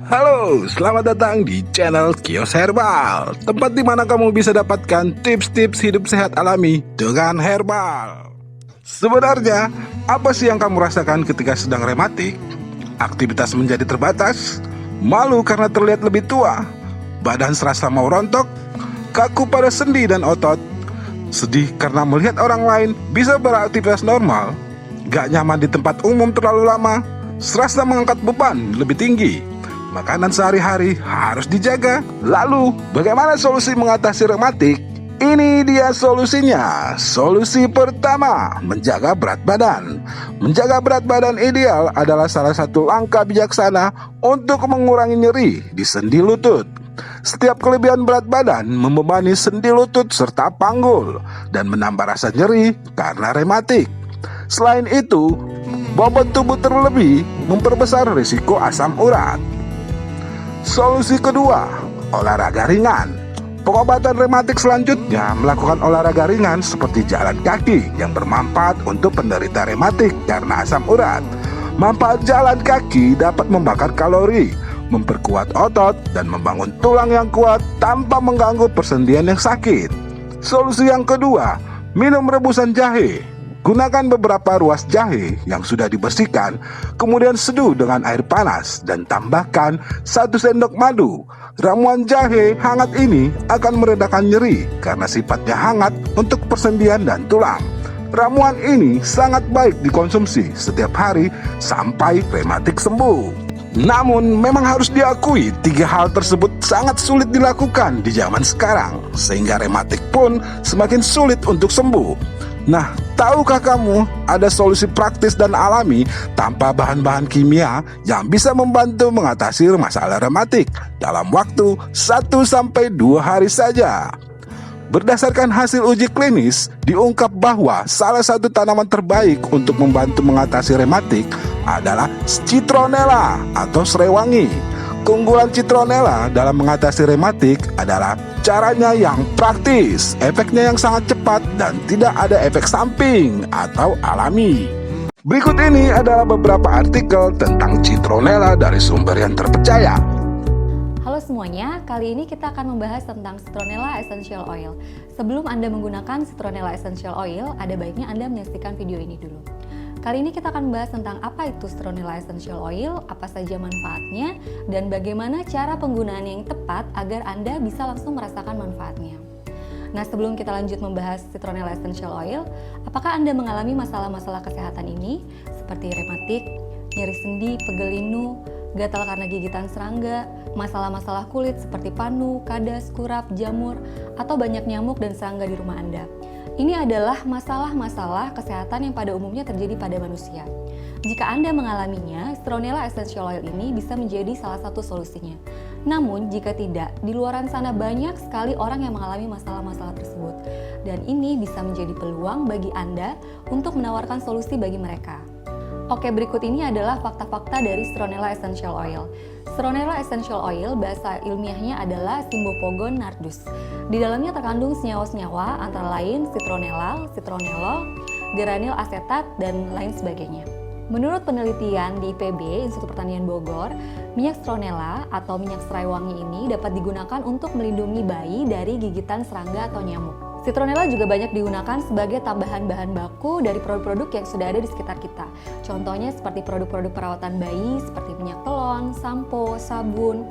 Halo, selamat datang di channel Kios Herbal, tempat di mana kamu bisa dapatkan tips-tips hidup sehat alami dengan herbal. Sebenarnya, apa sih yang kamu rasakan ketika sedang rematik? Aktivitas menjadi terbatas, malu karena terlihat lebih tua, badan serasa mau rontok, kaku pada sendi dan otot, sedih karena melihat orang lain bisa beraktivitas normal, gak nyaman di tempat umum terlalu lama, serasa mengangkat beban lebih tinggi. Makanan sehari-hari harus dijaga. Lalu, bagaimana solusi mengatasi rematik? Ini dia solusinya. Solusi pertama, menjaga berat badan. Menjaga berat badan ideal adalah salah satu langkah bijaksana untuk mengurangi nyeri di sendi lutut. Setiap kelebihan berat badan membebani sendi lutut serta panggul dan menambah rasa nyeri karena rematik. Selain itu, bobot tubuh terlebih memperbesar risiko asam urat. Solusi kedua, olahraga ringan. Pengobatan rematik selanjutnya melakukan olahraga ringan seperti jalan kaki yang bermanfaat untuk penderita rematik karena asam urat. Manfaat jalan kaki dapat membakar kalori, memperkuat otot, dan membangun tulang yang kuat tanpa mengganggu persendian yang sakit. Solusi yang kedua, minum rebusan jahe. Gunakan beberapa ruas jahe yang sudah dibersihkan, kemudian seduh dengan air panas dan tambahkan 1 sendok madu. Ramuan jahe hangat ini akan meredakan nyeri karena sifatnya hangat untuk persendian dan tulang. Ramuan ini sangat baik dikonsumsi setiap hari sampai rematik sembuh. Namun memang harus diakui 3 hal tersebut sangat sulit dilakukan di zaman sekarang, sehingga rematik pun semakin sulit untuk sembuh. Nah, tahukah kamu ada solusi praktis dan alami tanpa bahan-bahan kimia yang bisa membantu mengatasi masalah rematik dalam waktu 1-2 hari saja? Berdasarkan hasil uji klinis, diungkap bahwa salah satu tanaman terbaik untuk membantu mengatasi rematik adalah citronella atau serai wangi. Keunggulan citronella dalam mengatasi rematik adalah caranya yang praktis, efeknya yang sangat cepat, dan tidak ada efek samping atau alami. Berikut ini adalah beberapa artikel tentang citronella dari sumber yang terpercaya. Halo semuanya, kali ini kita akan membahas tentang Citronella Essential Oil. Sebelum Anda menggunakan Citronella Essential Oil, ada baiknya Anda menyaksikan video ini dulu. Kali ini kita akan membahas tentang apa itu Citronella Essential Oil, apa saja manfaatnya, dan bagaimana cara penggunaan yang tepat agar Anda bisa langsung merasakan manfaatnya. Nah, sebelum kita lanjut membahas Citronella Essential Oil, apakah Anda mengalami masalah-masalah kesehatan ini seperti rematik, nyeri sendi, pegel linu, gatal karena gigitan serangga, masalah-masalah kulit seperti panu, kadas, kurap, jamur, atau banyak nyamuk dan serangga di rumah Anda? Ini adalah masalah-masalah kesehatan yang pada umumnya terjadi pada manusia. Jika Anda mengalaminya, Citronella Essential Oil ini bisa menjadi salah satu solusinya. Namun, jika tidak, di luaran sana banyak sekali orang yang mengalami masalah-masalah tersebut. Dan ini bisa menjadi peluang bagi Anda untuk menawarkan solusi bagi mereka. Oke, berikut ini adalah fakta-fakta dari Citronella Essential Oil. Citronella Essential Oil bahasa ilmiahnya adalah Cymbopogon nardus. Di dalamnya terkandung senyawa-senyawa antara lain citronella, citronellol, geranil asetat, dan lain sebagainya. Menurut penelitian di IPB, Institut Pertanian Bogor, minyak citronella atau minyak serai wangi ini dapat digunakan untuk melindungi bayi dari gigitan serangga atau nyamuk. Citronella juga banyak digunakan sebagai tambahan bahan baku dari produk-produk yang sudah ada di sekitar kita. Contohnya seperti produk-produk perawatan bayi seperti minyak telon, sampo, sabun,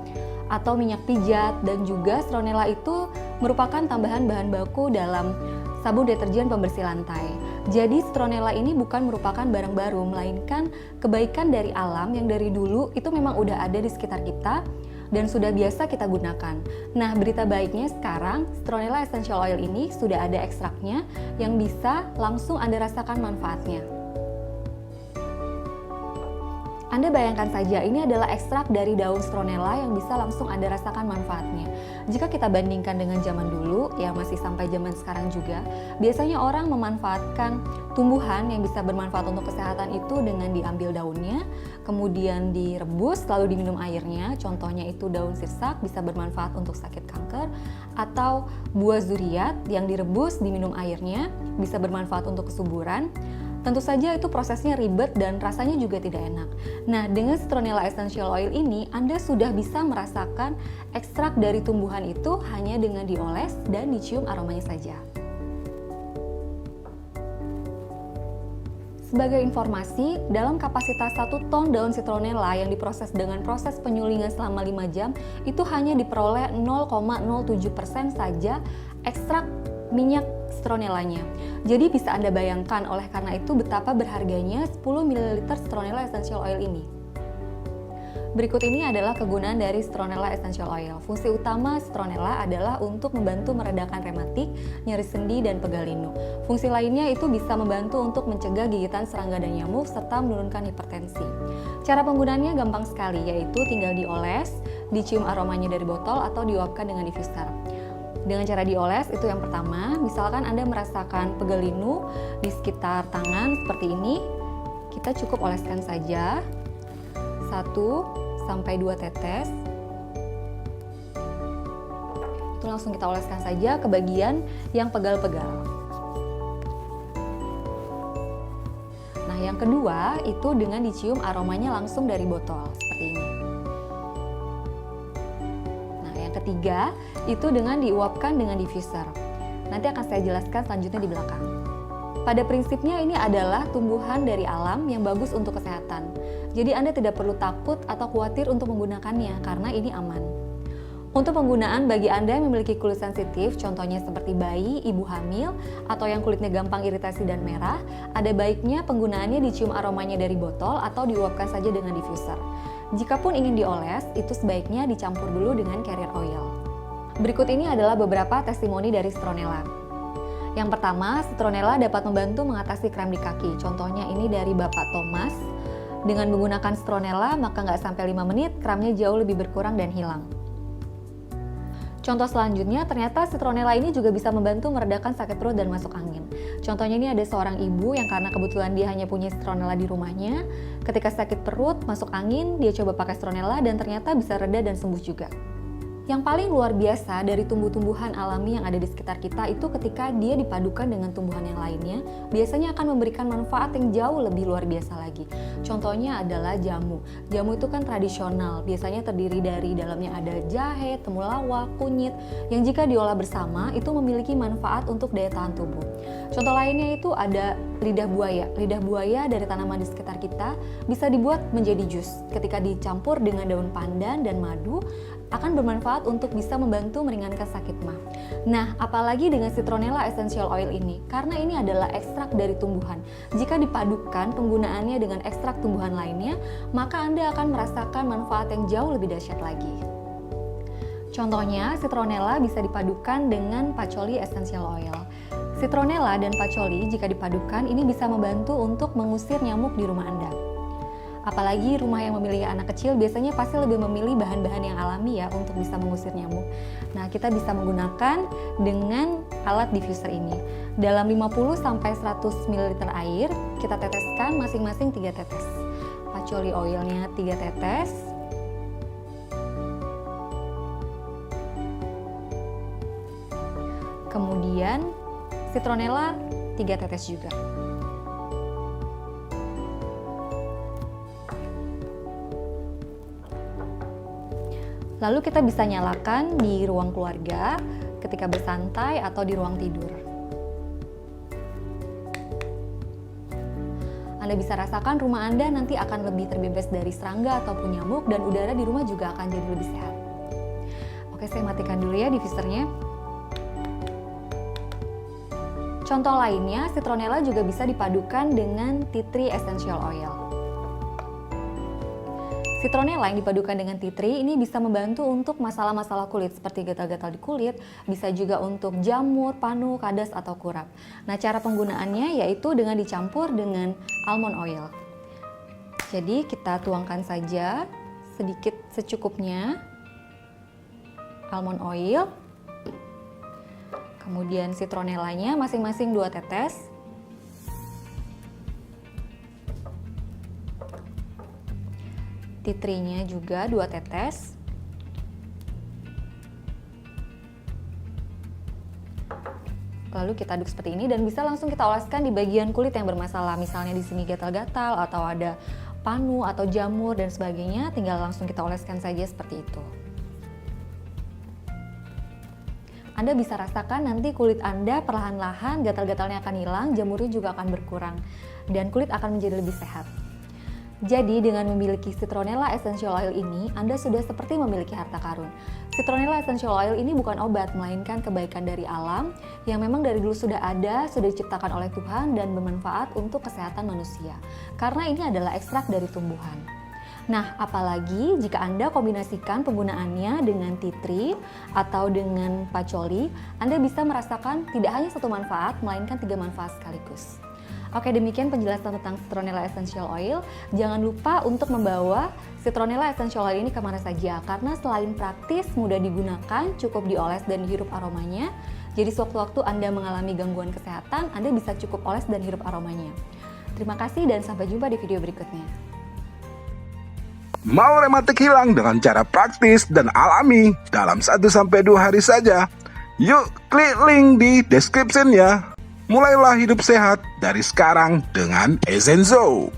atau minyak pijat, dan juga citronella itu merupakan tambahan bahan baku dalam sabun deterjen pembersih lantai. Jadi citronella ini bukan merupakan barang baru, melainkan kebaikan dari alam yang dari dulu itu memang udah ada di sekitar kita dan sudah biasa kita gunakan. Nah, berita baiknya sekarang Citronella Essential Oil ini sudah ada ekstraknya yang bisa langsung Anda rasakan manfaatnya. Anda bayangkan saja, ini adalah ekstrak dari daun citronella yang bisa langsung Anda rasakan manfaatnya. Jika kita bandingkan dengan zaman dulu, yang masih sampai zaman sekarang juga, biasanya orang memanfaatkan tumbuhan yang bisa bermanfaat untuk kesehatan itu dengan diambil daunnya, kemudian direbus, lalu diminum airnya. Contohnya itu daun sirsak bisa bermanfaat untuk sakit kanker, atau buah zuriat yang direbus, diminum airnya, bisa bermanfaat untuk kesuburan. Tentu saja itu prosesnya ribet dan rasanya juga tidak enak. Nah, dengan citronella essential oil ini Anda sudah bisa merasakan ekstrak dari tumbuhan itu hanya dengan dioles dan dicium aromanya saja. Sebagai informasi, dalam kapasitas 1 ton daun citronella yang diproses dengan proses penyulingan selama 5 jam, itu hanya diperoleh 0,07% saja ekstrak minyak citronellanya. Jadi bisa Anda bayangkan oleh karena itu betapa berharganya 10 ml citronella essential oil ini. Berikut ini adalah kegunaan dari citronella essential oil. Fungsi utama citronella adalah untuk membantu meredakan rematik, nyeri sendi, dan pegal linu. Fungsi lainnya itu bisa membantu untuk mencegah gigitan serangga dan nyamuk serta menurunkan hipertensi. Cara penggunaannya gampang sekali, yaitu tinggal dioles, dicium aromanya dari botol, atau diuapkan dengan diffuser. Dengan cara dioles itu yang pertama, misalkan Anda merasakan pegal linu di sekitar tangan seperti ini, kita cukup oleskan saja 1-2 tetes. Itu langsung kita oleskan saja ke bagian yang pegal-pegal. Nah, yang kedua itu dengan dicium aromanya langsung dari botol seperti ini. Nah, yang ketiga itu dengan diuapkan dengan diffuser. Nanti akan saya jelaskan selanjutnya di belakang. Pada prinsipnya ini adalah tumbuhan dari alam yang bagus untuk kesehatan. Jadi Anda tidak perlu takut atau khawatir untuk menggunakannya karena ini aman. Untuk penggunaan bagi Anda yang memiliki kulit sensitif, contohnya seperti bayi, ibu hamil, atau yang kulitnya gampang iritasi dan merah, ada baiknya penggunaannya dicium aromanya dari botol atau diuapkan saja dengan diffuser. Jikapun ingin dioles, itu sebaiknya dicampur dulu dengan carrier oil. Berikut ini adalah beberapa testimoni dari citronella. Yang pertama, citronella dapat membantu mengatasi kram di kaki. Contohnya ini dari Bapak Thomas. Dengan menggunakan citronella, maka nggak sampai 5 menit, kramnya jauh lebih berkurang dan hilang. Contoh selanjutnya, ternyata citronella ini juga bisa membantu meredakan sakit perut dan masuk angin. Contohnya ini ada seorang ibu yang karena kebetulan dia hanya punya citronella di rumahnya. Ketika sakit perut, masuk angin, dia coba pakai citronella dan ternyata bisa reda dan sembuh juga. Yang paling luar biasa dari tumbuh-tumbuhan alami yang ada di sekitar kita itu ketika dia dipadukan dengan tumbuhan yang lainnya, biasanya akan memberikan manfaat yang jauh lebih luar biasa lagi. Contohnya adalah jamu. Jamu itu kan tradisional, biasanya terdiri dari dalamnya ada jahe, temulawak, kunyit, yang jika diolah bersama itu memiliki manfaat untuk daya tahan tubuh. Contoh lainnya itu ada lidah buaya. Lidah buaya dari tanaman di sekitar kita bisa dibuat menjadi jus. Ketika dicampur dengan daun pandan dan madu, akan bermanfaat untuk bisa membantu meringankan sakit mah. Nah, apalagi dengan citronella essential oil ini, karena ini adalah ekstrak dari tumbuhan. Jika dipadukan penggunaannya dengan ekstrak tumbuhan lainnya, maka Anda akan merasakan manfaat yang jauh lebih dahsyat lagi. Contohnya, citronella bisa dipadukan dengan patchouli essential oil. Citronella dan patchouli jika dipadukan ini bisa membantu untuk mengusir nyamuk di rumah Anda. Apalagi rumah yang memiliki anak kecil biasanya pasti lebih memilih bahan-bahan yang alami ya untuk bisa mengusir nyamuk. Nah, kita bisa menggunakan dengan alat diffuser ini. Dalam 50-100 ml air, kita teteskan masing-masing 3 tetes. Patchouli oilnya 3 tetes. Kemudian citronella 3 tetes juga. Lalu kita bisa nyalakan di ruang keluarga ketika bersantai atau di ruang tidur. Anda bisa rasakan rumah Anda nanti akan lebih terbebas dari serangga ataupun nyamuk dan udara di rumah juga akan jadi lebih sehat. Oke, saya matikan dulu ya diffusernya. Contoh lainnya, citronella juga bisa dipadukan dengan tea tree essential oil. Citronella yang dipadukan dengan tea tree ini bisa membantu untuk masalah-masalah kulit seperti gatal-gatal di kulit, bisa juga untuk jamur, panu, kadas, atau kurap. Nah, cara penggunaannya yaitu dengan dicampur dengan almond oil. Jadi kita tuangkan saja sedikit secukupnya almond oil. Kemudian citronellanya masing-masing 2 tetes. Tea tree-nya juga 2 tetes. Lalu kita aduk seperti ini dan bisa langsung kita oleskan di bagian kulit yang bermasalah. Misalnya di sini gatal-gatal atau ada panu atau jamur dan sebagainya, tinggal langsung kita oleskan saja seperti itu. Anda bisa rasakan nanti kulit Anda perlahan-lahan gatal-gatalnya akan hilang, jamurnya juga akan berkurang, dan kulit akan menjadi lebih sehat. Jadi dengan memiliki Citronella Essential Oil ini, Anda sudah seperti memiliki harta karun. Citronella Essential Oil ini bukan obat, melainkan kebaikan dari alam yang memang dari dulu sudah ada, sudah diciptakan oleh Tuhan dan bermanfaat untuk kesehatan manusia. Karena ini adalah ekstrak dari tumbuhan. Nah, apalagi jika Anda kombinasikan penggunaannya dengan tea tree atau dengan patchouli, Anda bisa merasakan tidak hanya satu manfaat, melainkan 3 manfaat sekaligus. Oke, demikian penjelasan tentang Citronella Essential Oil. Jangan lupa untuk membawa Citronella Essential Oil ini kemana saja, karena selain praktis, mudah digunakan, cukup dioles dan dihirup aromanya. Jadi sewaktu-waktu Anda mengalami gangguan kesehatan, Anda bisa cukup oles dan hirup aromanya. Terima kasih dan sampai jumpa di video berikutnya. Mau rematik hilang dengan cara praktis dan alami dalam 1-2 hari saja? Yuk klik link di description ya. Mulailah hidup sehat dari sekarang dengan Essenzo.